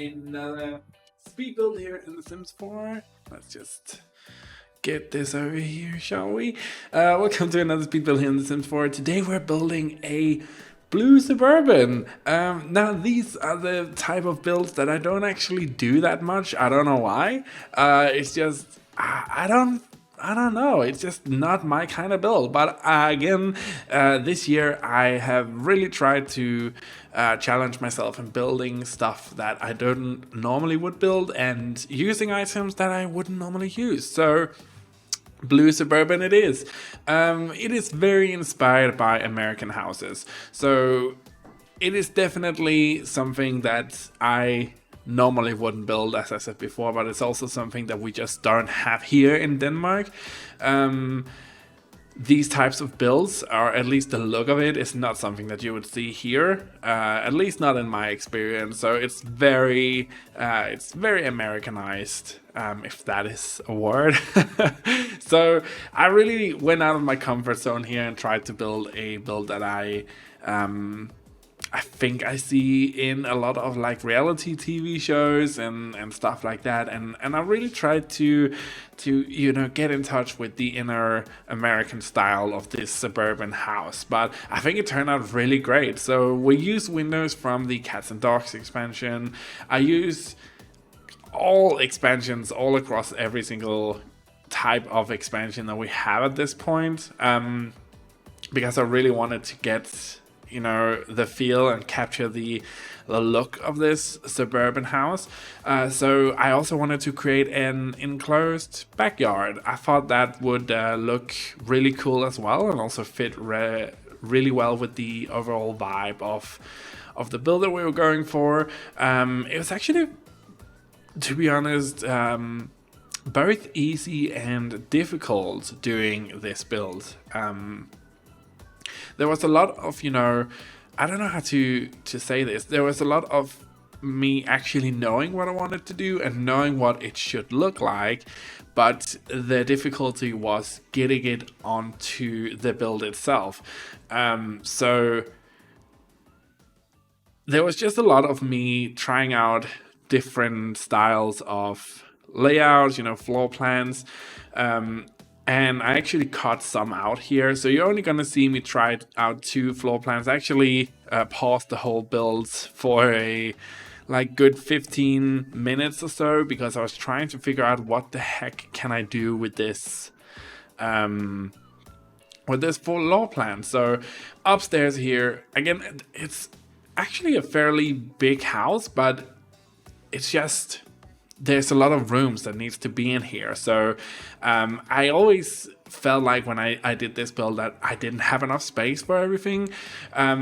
another speed build here in The Sims 4. Let's just get this over here, shall we? Welcome to another speed build here in The Sims 4. Today we're building a Blue Suburban. Now these are the type of builds that I don't actually do that much. I don't know why. It's just I don't know. It's just not my kind of build. But again, this year I have really tried to challenge myself in building stuff that I don't normally would build and using items that I wouldn't normally use. So Blue Suburban it is. It is very inspired by American houses. So it is definitely something that I normally wouldn't build, as I said before, but it's also something that we just don't have here in Denmark. These types of builds, or at least the look of it, is not something that you would see here, at least not in my experience. So it's very Americanized, if that is a word. So I really went out of my comfort zone here and tried to build a build that I think I see in a lot of like reality TV shows and stuff like that, and I really tried to get in touch with the inner American style of this suburban house. But I think it turned out really great. So we use windows from the Cats and Dogs expansion. I use all expansions all across every single type of expansion that we have at this point, because I really wanted to get the feel and capture the look of this suburban house. So I also wanted to create an enclosed backyard. I thought that would look really cool as well, and also fit really well with the overall vibe of the build that we were going for. It was actually, to be honest, both easy and difficult doing this build. There was a lot of, I don't know how to say this. There was a lot of me actually knowing what I wanted to do and knowing what it should look like. But the difficulty was getting it onto the build itself. So there was just a lot of me trying out different styles of layouts, floor plans. And I actually cut some out here. So you're only going to see me try out 2 floor plans. I actually paused the whole build for a good 15 minutes or so, because I was trying to figure out what the heck can I do with this floor plan. So upstairs here, again, it's actually a fairly big house, but it's just there's a lot of rooms that needs to be in here. So I always felt like when I did this build that I didn't have enough space for everything. I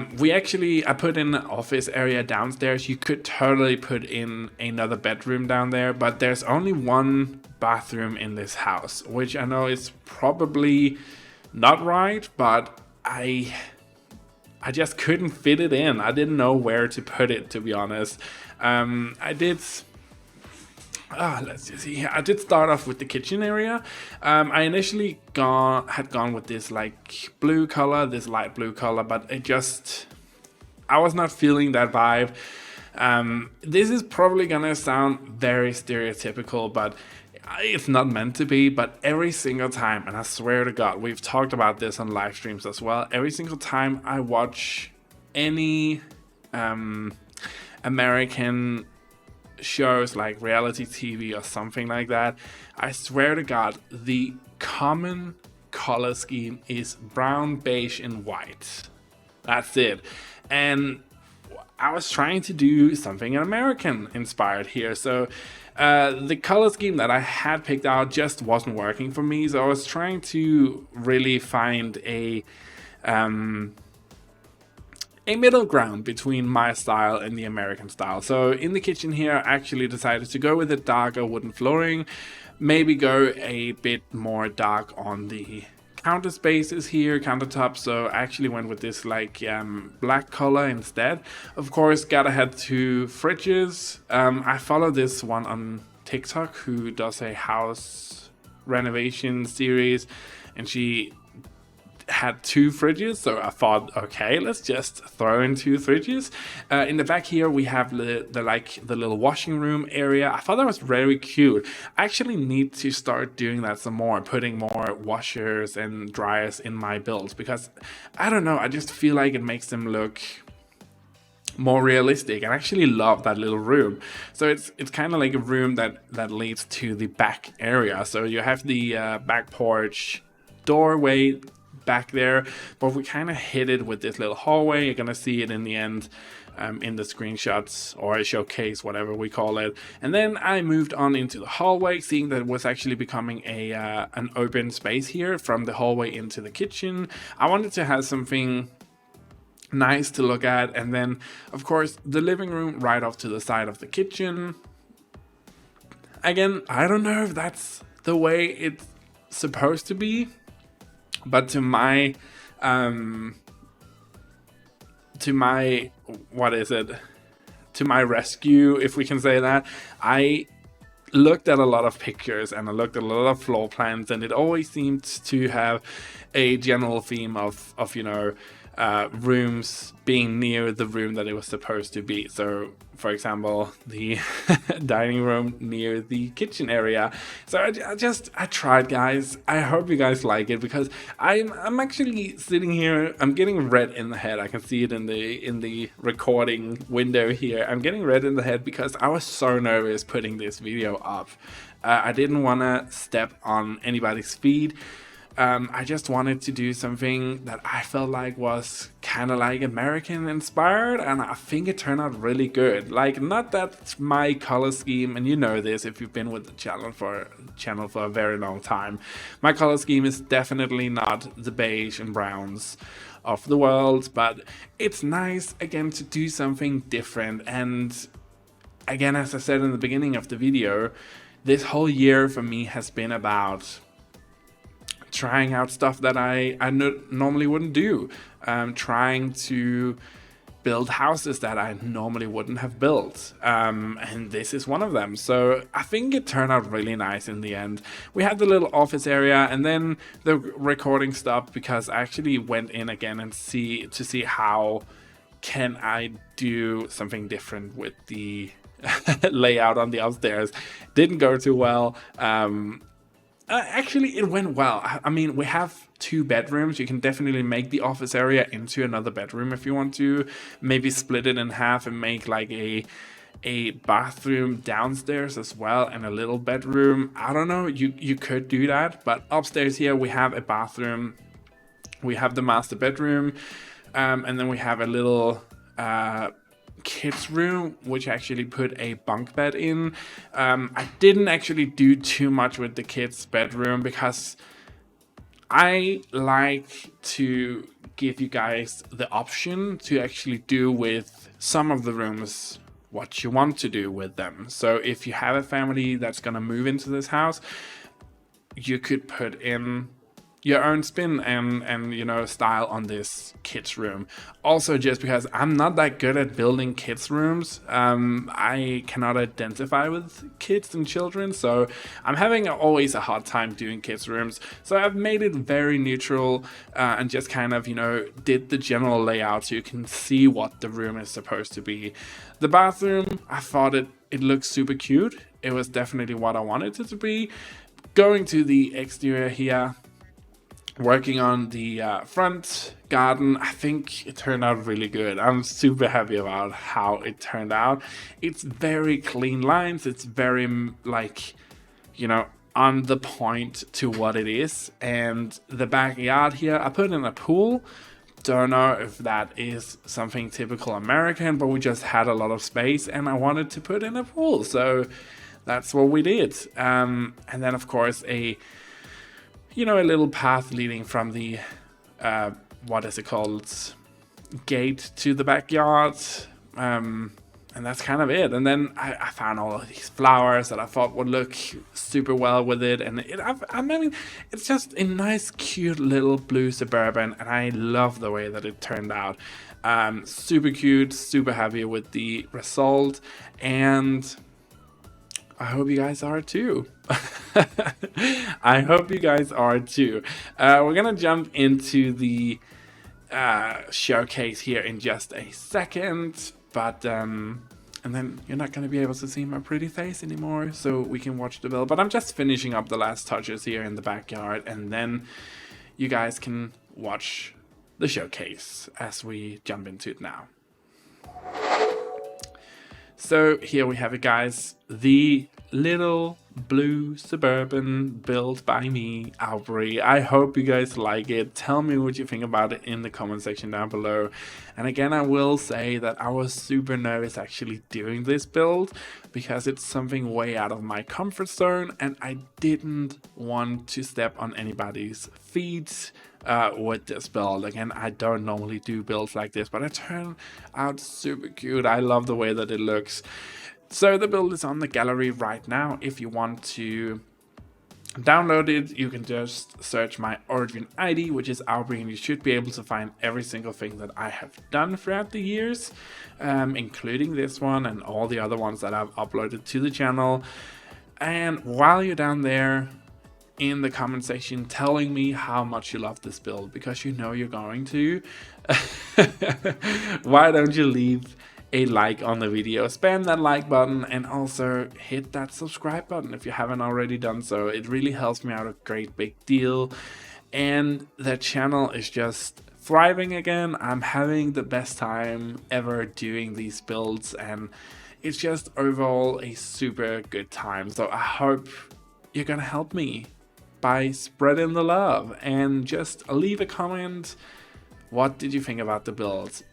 put in an office area downstairs. You could totally put in another bedroom down there, but there's only one bathroom in this house, which I know is probably not right, but I just couldn't fit it in. I didn't know where to put it, to be honest. Let's just see here. I did start off with the kitchen area. I initially had gone with this blue color, this light blue color, but I was not feeling that vibe. This is probably gonna sound very stereotypical, but it's not meant to be. But every single time, and I swear to God, we've talked about this on live streams as well, every single time I watch any American shows like reality TV or something like that, I swear to God, the common color scheme is brown, beige, and white. That's it. And I was trying to do something American inspired here. So the color scheme that I had picked out just wasn't working for me. So I was trying to really find a middle ground between my style and the American style. So in the kitchen here, I actually decided to go with a darker wooden flooring, maybe go a bit more dark on the counter spaces here, countertops. So I actually went with this black color instead. Of course, gotta head to fridges. I follow this one on TikTok who does a house renovation series, and she had 2 fridges, so I thought, okay, let's just throw in 2 fridges. In the back here we have the little washing room area. I thought that was very cute. I actually need to start doing that some more, putting more washers and dryers in my builds, because I don't know, I just feel like it makes them look more realistic. I actually love that little room. So it's kind of like a room that leads to the back area. So you have the back porch doorway back there, but we kind of hid it with this little hallway. You're gonna see it in the end, in the screenshots or a showcase, whatever we call it. And then I moved on into the hallway, seeing that it was actually becoming an open space here from the hallway into the kitchen. I wanted to have something nice to look at, and then of course the living room right off to the side of the kitchen. Again, I don't know if that's the way it's supposed to be, but to my rescue, if we can say that, I looked at a lot of pictures and I looked at a lot of floor plans, and it always seemed to have a general theme of rooms being near the room that it was supposed to be. So for example, the dining room near the kitchen area. So I tried, guys. I hope you guys like it, because I'm actually sitting here, I'm getting red in the head. I can see it in the recording window here. I'm getting red in the head because I was so nervous putting this video up. I didn't want to step on anybody's feet. I just wanted to do something that I felt like was kind of like American inspired, and I think it turned out really good. Like, not that my color scheme, and you know this if you've been with the channel for a very long time, my color scheme is definitely not the beige and browns of the world, but it's nice again to do something different. And again, as I said in the beginning of the video, this whole year for me has been about trying out stuff that I normally wouldn't do, trying to build houses that I normally wouldn't have built, and this is one of them. So I think it turned out really nice in the end. We had the little office area, and then the recording stopped because I actually went in again and see how can I do something different with the layout on the upstairs. Didn't go too well. Actually, it went well. I mean, we have 2 bedrooms. You can definitely make the office area into another bedroom if you want to. Maybe split it in half and make like a bathroom downstairs as well, and a little bedroom. I don't know. You could do that. But upstairs here we have a bathroom. We have the master bedroom, and then we have a little kids room, which actually put a bunk bed in. I didn't actually do too much with the kids bedroom because I like to give you guys the option to actually do with some of the rooms what you want to do with them. So if you have a family that's gonna move into this house, you could put in your own spin and style on this kids room. Also, just because I'm not that good at building kids rooms, I cannot identify with kids and children, so I'm having always a hard time doing kids rooms. So I've made it very neutral, and just kind of did the general layout so you can see what the room is supposed to be. The bathroom, I thought it looked super cute. It was definitely what I wanted it to be. Going to the exterior here, working on the front garden, I think it turned out really good. I'm super happy about how it turned out. It's very clean lines. It's very on the point to what it is. And the backyard here, I put in a pool. Don't know if that is something typical American, but we just had a lot of space and I wanted to put in a pool. So that's what we did. And then of course a little path leading from the, gate to the backyard. And that's kind of it. And then I found all of these flowers that I thought would look super well with it. And I mean, it's just a nice, cute little blue Suburban. And I love the way that it turned out. Super cute, super happy with the result. And I hope you guys are too. I hope you guys are too. We're gonna jump into the showcase here in just a second, but and then you're not gonna be able to see my pretty face anymore, so we can watch the build. But I'm just finishing up the last touches here in the backyard, and then you guys can watch the showcase as we jump into it now. So here we have it, guys, the little blue Suburban built by me, Auvbri. I hope you guys like it. Tell me what you think about it in the comment section down below. And again, I will say that I was super nervous actually doing this build because it's something way out of my comfort zone, and I didn't want to step on anybody's feet with this build. Again, I don't normally do builds like this, but it turned out super cute. I love the way that it looks. So the build is on the gallery right now. If you want to download it, you can just search my origin ID, which is Auvbri, and you should be able to find every single thing that I have done throughout the years, including this one and all the other ones that I've uploaded to the channel. And while you're down there in the comment section telling me how much you love this build, because you know you're going to, why don't you leave a like on the video, spam that like button, and also hit that subscribe button if you haven't already done so. It really helps me out a great big deal, and the channel is just thriving again. I'm having the best time ever doing these builds, and it's just overall a super good time. So I hope you're gonna help me by spreading the love, and just leave a comment. What did you think about the builds?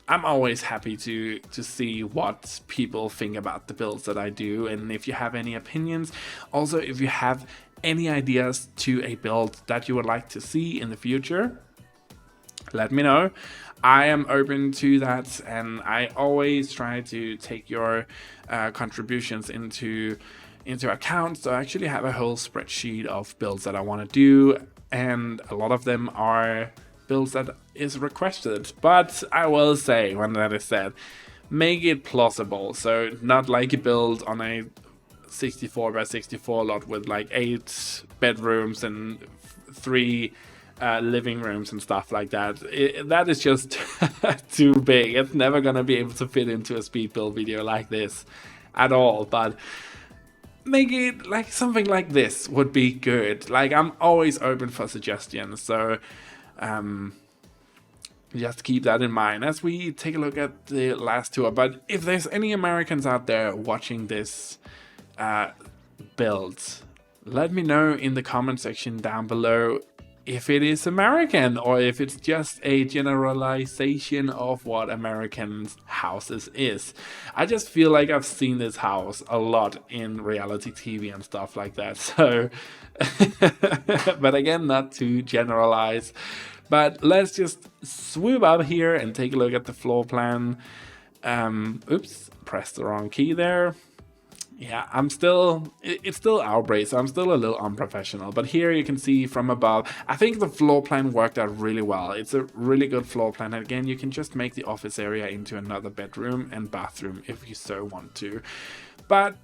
I'm always happy to see what people think about the builds that I do, and if you have any opinions. Also, if you have any ideas to a build that you would like to see in the future, let me know. I am open to that, and I always try to take your contributions into account. So I actually have a whole spreadsheet of builds that I want to do, and a lot of them are builds that is requested. But I will say, when that is said, make it plausible. So not like a build on a 64 by 64 lot with like 8 bedrooms and 3 living rooms and stuff like that. That is just too big. It's never gonna be able to fit into a speed build video like this at all. But make it like something like this would be good. Like, I'm always open for suggestions, so just keep that in mind as we take a look at the last tour. But if there's any Americans out there watching this build, let me know in the comment section down below if it is American or if it's just a generalization of what American houses is. I just feel like I've seen this house a lot in reality TV and stuff like that. So, but again, not to generalize. But let's just swoop up here and take a look at the floor plan. Oops, pressed the wrong key there. Yeah, it's still Auvbri, so I'm still a little unprofessional. But here you can see from above, I think the floor plan worked out really well. It's a really good floor plan. And again, you can just make the office area into another bedroom and bathroom if you so want to. But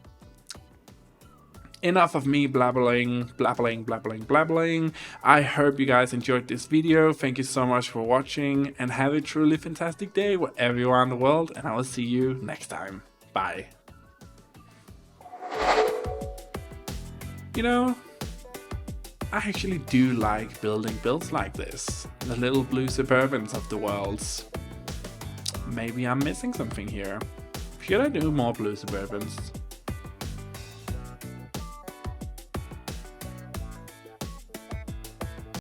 enough of me blabbling. I hope you guys enjoyed this video. Thank you so much for watching, and have a truly fantastic day wherever you are in the world, and I will see you next time. Bye. You know, I actually do like building builds like this. The little blue Suburbans of the world. Maybe I'm missing something here. Should I do more blue Suburbans?